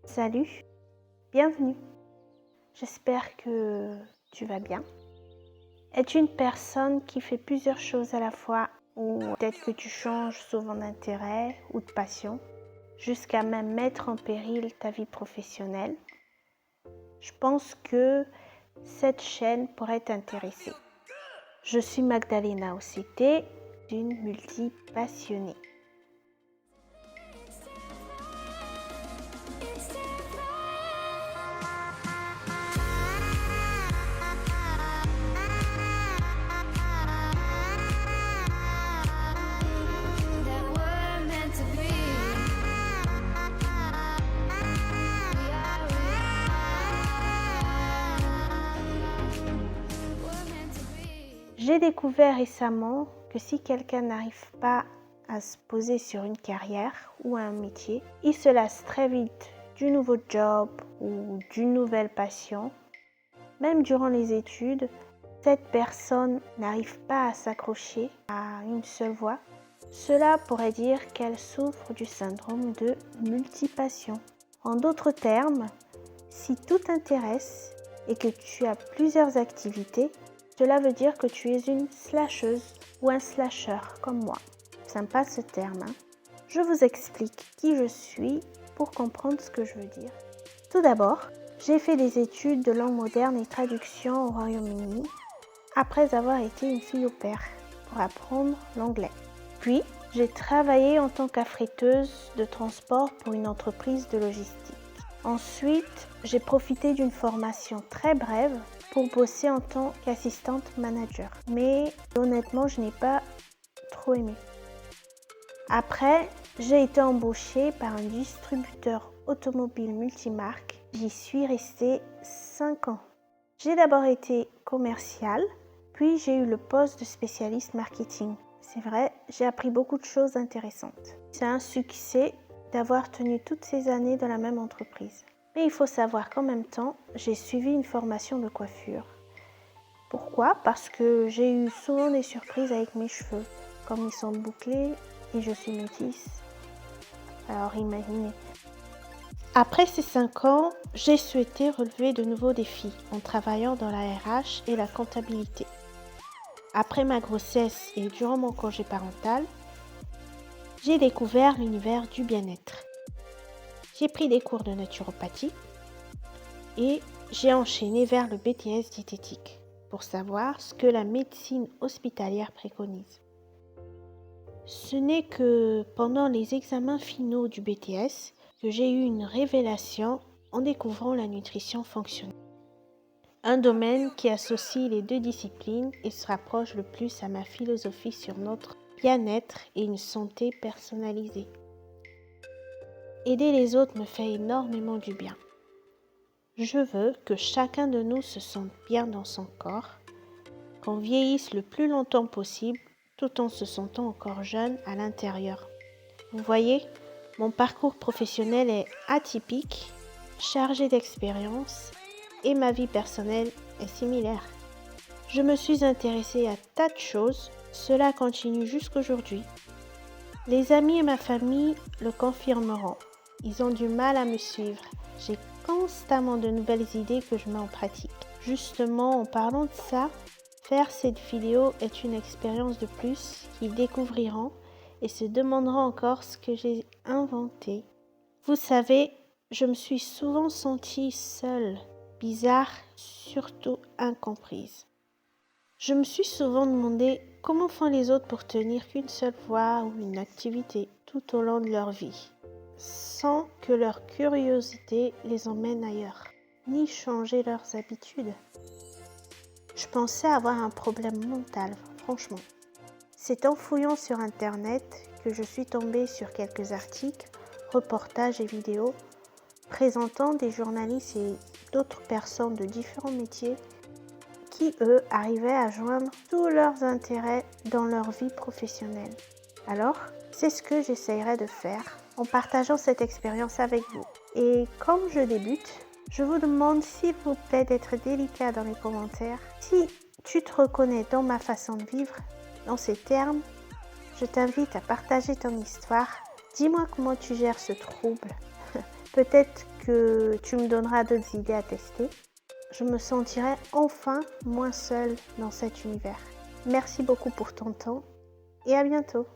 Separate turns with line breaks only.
Salut, bienvenue. J'espère que tu vas bien. Es-tu une personne qui fait plusieurs choses à la fois ou peut-être que tu changes souvent d'intérêt ou de passion jusqu'à même mettre en péril ta vie professionnelle? Je pense que cette chaîne pourrait t'intéresser. Je suis Magdalena Ocete, une multipassionnée. J'ai découvert récemment que si quelqu'un n'arrive pas à se poser sur une carrière ou un métier, il se lasse très vite du nouveau job ou d'une nouvelle passion. Même durant les études, cette personne n'arrive pas à s'accrocher à une seule voie. Cela pourrait dire qu'elle souffre du syndrome de multipassion. En d'autres termes, si tout t'intéresse et que tu as plusieurs activités, cela veut dire que tu es une slasheuse ou un slasher comme moi. Sympa ce terme, hein? Je vous explique qui je suis pour comprendre ce que je veux dire. Tout d'abord, j'ai fait des études de langue moderne et traduction au Royaume-Uni après avoir été une fille au pair pour apprendre l'anglais. Puis, j'ai travaillé en tant qu'affréteuse de transport pour une entreprise de logistique. Ensuite, j'ai profité d'une formation très brève pour bosser en tant qu'assistante manager. Mais honnêtement, je n'ai pas trop aimé. Après, j'ai été embauchée par un distributeur automobile multimarque. J'y suis restée 5 ans. J'ai d'abord été commerciale, puis j'ai eu le poste de spécialiste marketing. C'est vrai, j'ai appris beaucoup de choses intéressantes. C'est un succès d'avoir tenu toutes ces années dans la même entreprise. Mais il faut savoir qu'en même temps, j'ai suivi une formation de coiffure. Pourquoi? Parce que j'ai eu souvent des surprises avec mes cheveux, comme ils sont bouclés et je suis métisse. Alors imaginez. Après ces 5 ans, j'ai souhaité relever de nouveaux défis en travaillant dans la RH et la comptabilité. Après ma grossesse et durant mon congé parental, j'ai découvert l'univers du bien-être. J'ai pris des cours de naturopathie et j'ai enchaîné vers le BTS diététique pour savoir ce que la médecine hospitalière préconise. Ce n'est que pendant les examens finaux du BTS que j'ai eu une révélation en découvrant la nutrition fonctionnelle. Un domaine qui associe les deux disciplines et se rapproche le plus à ma philosophie sur notre bien-être et une santé personnalisée. Aider les autres me fait énormément du bien. Je veux que chacun de nous se sente bien dans son corps, qu'on vieillisse le plus longtemps possible tout en se sentant encore jeune à l'intérieur. Vous voyez, mon parcours professionnel est atypique, chargé d'expériences et ma vie personnelle est similaire. Je me suis intéressée à tas de choses, cela continue jusqu'aujourd'hui. Les amis et ma famille le confirmeront. Ils ont du mal à me suivre. J'ai constamment de nouvelles idées que je mets en pratique. Justement, en parlant de ça, faire cette vidéo est une expérience de plus qu'ils découvriront et se demanderont encore ce que j'ai inventé. Vous savez, je me suis souvent sentie seule, bizarre, surtout incomprise. Je me suis souvent demandé comment font les autres pour tenir qu'une seule voie ou une activité tout au long de leur vie, sans que leur curiosité les emmène ailleurs, ni changer leurs habitudes. Je pensais avoir un problème mental, franchement. C'est en fouillant sur Internet que je suis tombée sur quelques articles, reportages et vidéos présentant des journalistes et d'autres personnes de différents métiers qui, eux, arrivaient à joindre tous leurs intérêts dans leur vie professionnelle. Alors, c'est ce que j'essayerai de faire en partageant cette expérience avec vous. Et comme je débute, je vous demande s'il vous plaît d'être délicat dans les commentaires. Si tu te reconnais dans ma façon de vivre, dans ces termes, je t'invite à partager ton histoire. Dis-moi comment tu gères ce trouble. Peut-être que tu me donneras d'autres idées à tester. Je me sentirai enfin moins seule dans cet univers. Merci beaucoup pour ton temps et à bientôt.